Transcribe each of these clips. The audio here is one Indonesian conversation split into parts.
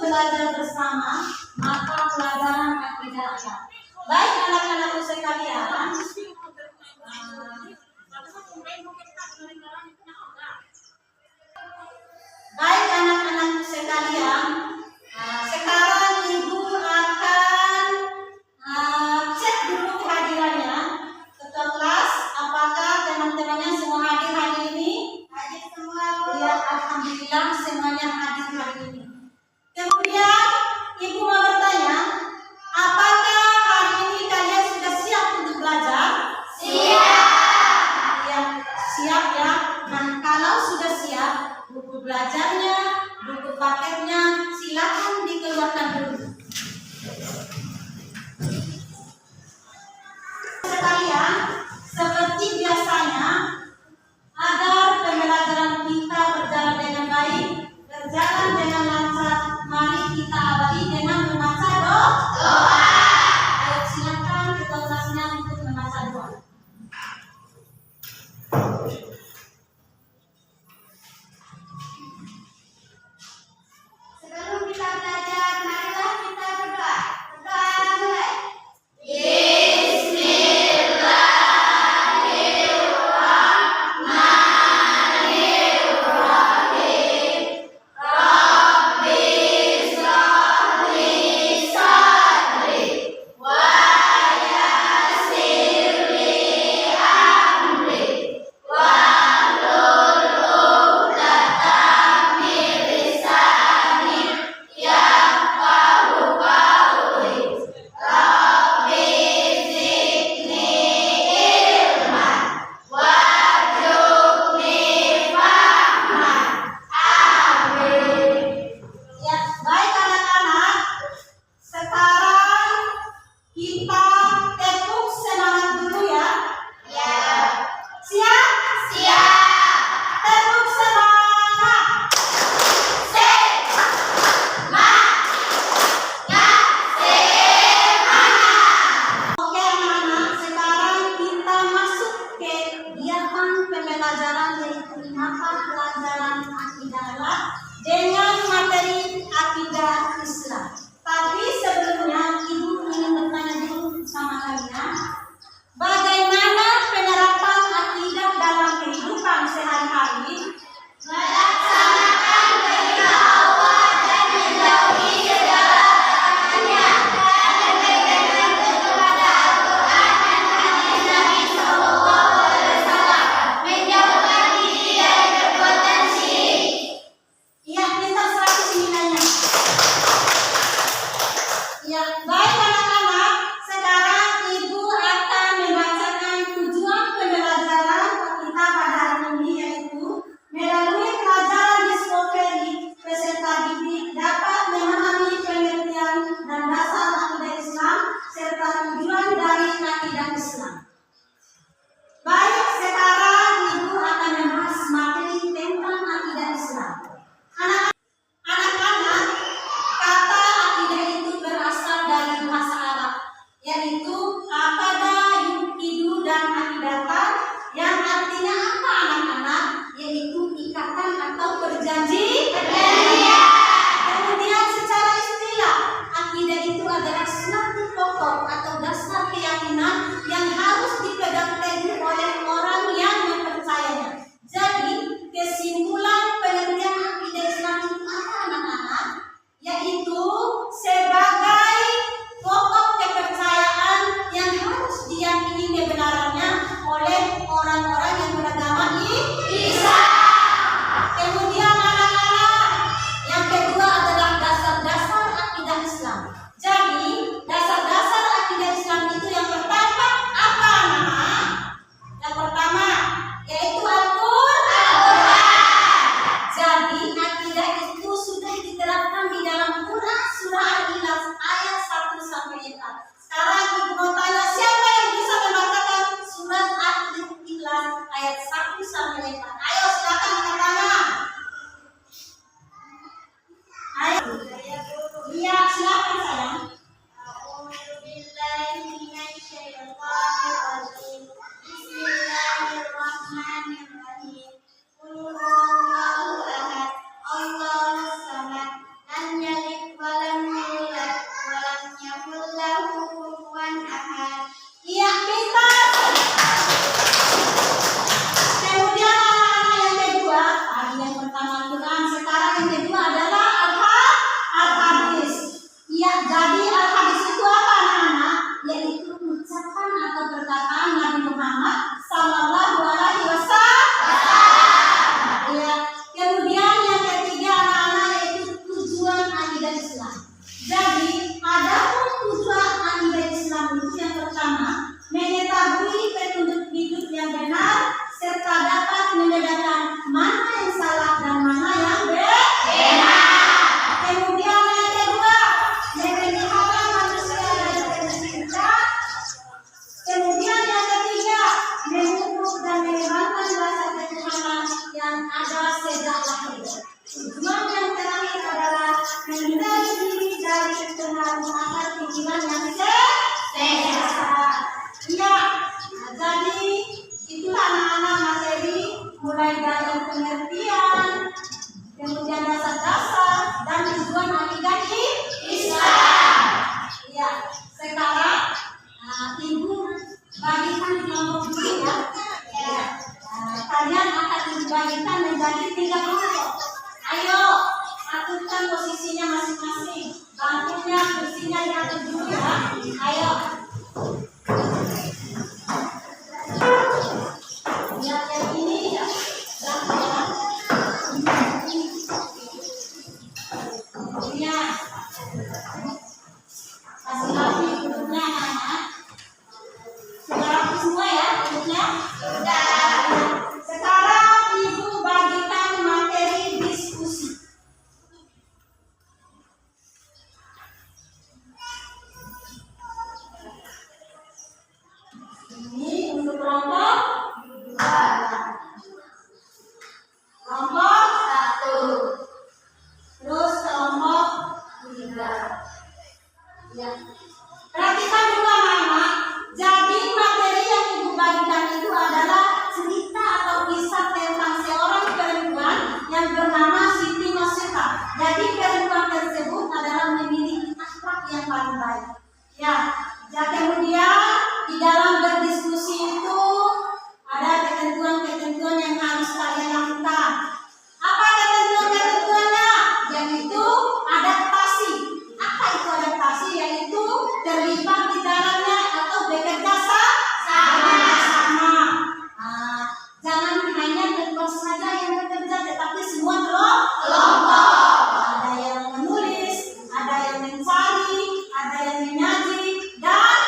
belajar bersama mata pelajaran akidah. Baik anak-anakku sekalian, sekarang Ibu akan cek dulu kehadirannya. Ketua kelas, apakah teman-temannya semua hadir hari ini? Hadir semua, Bu. Ya, alhamdulillah semuanya hadir hari ini. Kemudian Ibu mau bertanya, apakah hari ini kalian sudah siap untuk belajar? Siap. Ya, siap ya. Nah, kalau sudah siap, buku belajarnya, buku paketnya silakan dikeluarkan dulu. Sekalian, seperti biasanya, agar pembelajaran kita berjalan dengan baik, berjalan dengan lancar, mari kita awali dengan membaca doa. Ayo silakan ketua kelasnya untuk membaca doa. menghindari diri dari terpengaruh akal pikiran yang sehat. Iya, nah, jadi itulah anak-anak materi mulai dari pengertian, kemudian dasar-dasar dan tujuan akidah Islam. Iya, sekarang ibu bagikan kelompok dulu ya. Kalian akan dibagikan menjadi 3 kelompok. Ayo, aturkan posisinya masing-masing. Bangkunya, kursinya diatur dulu ya. Ayo. Lihat yang ini ya. Ya. Kasih lagi duduknya anak-anak. Sudah rapi semua ya duduknya? Sudah. Sekarang ibu bagikan materi diskusi. Ini untuk kelompok 2. Kelompok 1. Terus kelompok 3. Ya. Perhatikan dulu anak-anak. Jadi materi yang ibu bagikan itu adalah cerita atau kisah tentang seorang perempuan yang bernama Siti Nasiha. Jadi perempuan tersebut adalah memiliki akhlak yang paling baik. Ya. Kemudian di dalam berdiskusi itu ada ketentuan-ketentuan yang harus kalian lakukan. Apa ketentuan-ketentuannya? Yaitu adaptasi. Apa itu adaptasi? Yaitu terlibat di dalamnya atau bekerja sama. Jangan hanya kelompok saja yang bekerja, tetapi semua kelompok. Ada yang menulis, ada yang mencari, ada yang menyaji, dan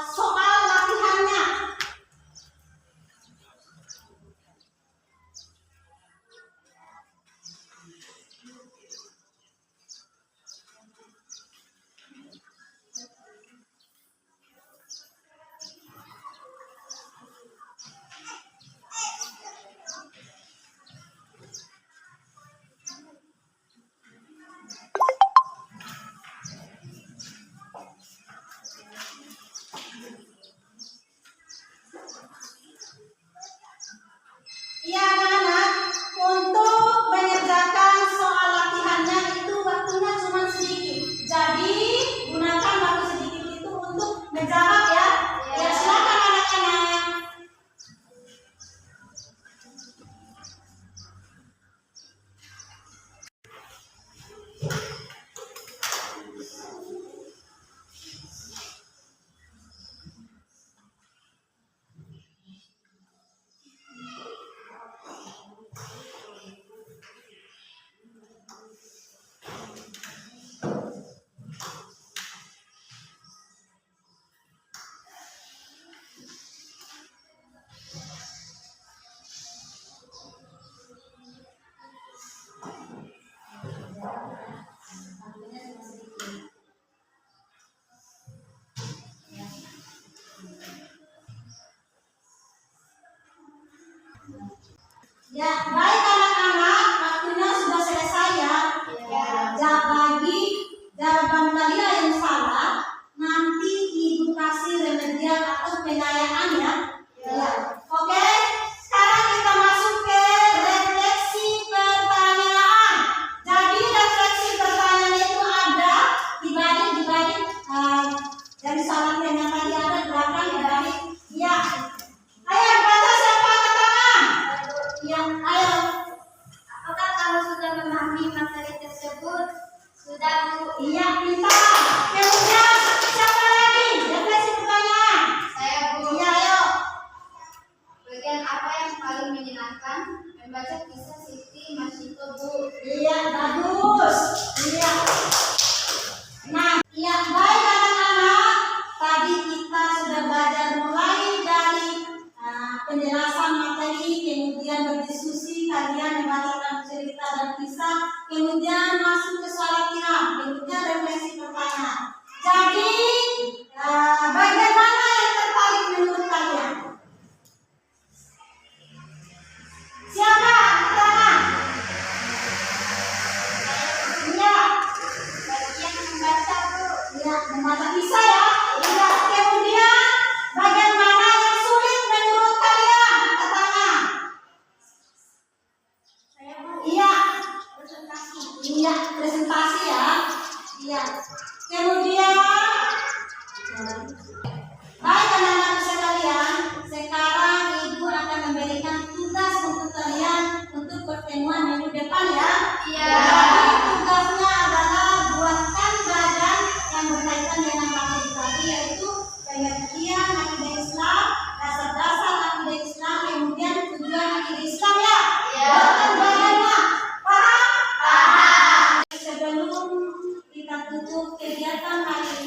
Soal latihannya. Iya anak-anak, untuk mengerjakan soal latihannya itu waktunya cuma sedikit. Jadi gunakan waktu sedikit itu untuk menjawab ya. Ya silakan anak-anak. Ya, baik anak-anak, waktunya sudah selesai ya. Bagi jawaban kalian yang salah, nanti ibu kasih remedial atau penyayaan ya. Oke, sekarang kita masuk ke refleksi pertanyaan. Jadi refleksi pertanyaan itu ada dibalik dari salah yang tadi ada belakang dibalik. Ya. Ayo baca siapa angkat tangan? Ya, ayo. Apakah kamu sudah memahami materi tersebut? Sudah, Bu. Iya, pintar. Kemudian siapa lagi? Refleksi pertanyaan. Saya, Bu. Iya, ayo. Bagian apa yang paling menyenangkan? Membaca kisah Siti Masito, Bu. Iya, bagus. Iya. Nah, iya, baik anak-anak. Tadi kita sudah belajar mulai dari penjelasan materi, kemudian berdiskusi, kalian membacakan cerita dan kisah, kemudian masuk ke soal latihan, kemudian refleksi pertanyaan. Jadi, bagian mana yang tertarik menurut kalian? Siapa? Angkat tangan. Iya. Bagian membaca, Bu. Ya, membaca kisah ya. Ya, kemudian bagian mana yang sulit menurut kalian? Angkat tangan. Saya, Bu. Iya. Presentasi. Iya, presentasi ya. Iya. Kemudian baik anak-anak sekalian, sekarang Ibu akan memberikan tugas untuk kalian untuk pertemuan minggu depan ya. Iya. Jadi tugasnya adalah buatkan badan yang berkaitan dengan materi tadi, yaitu pengertian akidah Islam, dasar-dasar akidah Islam, kemudian tujuan akidah Islam ya. Iya. Buatkan badannya. Paham? Paham. Sebelum kita tutup kegiatan hari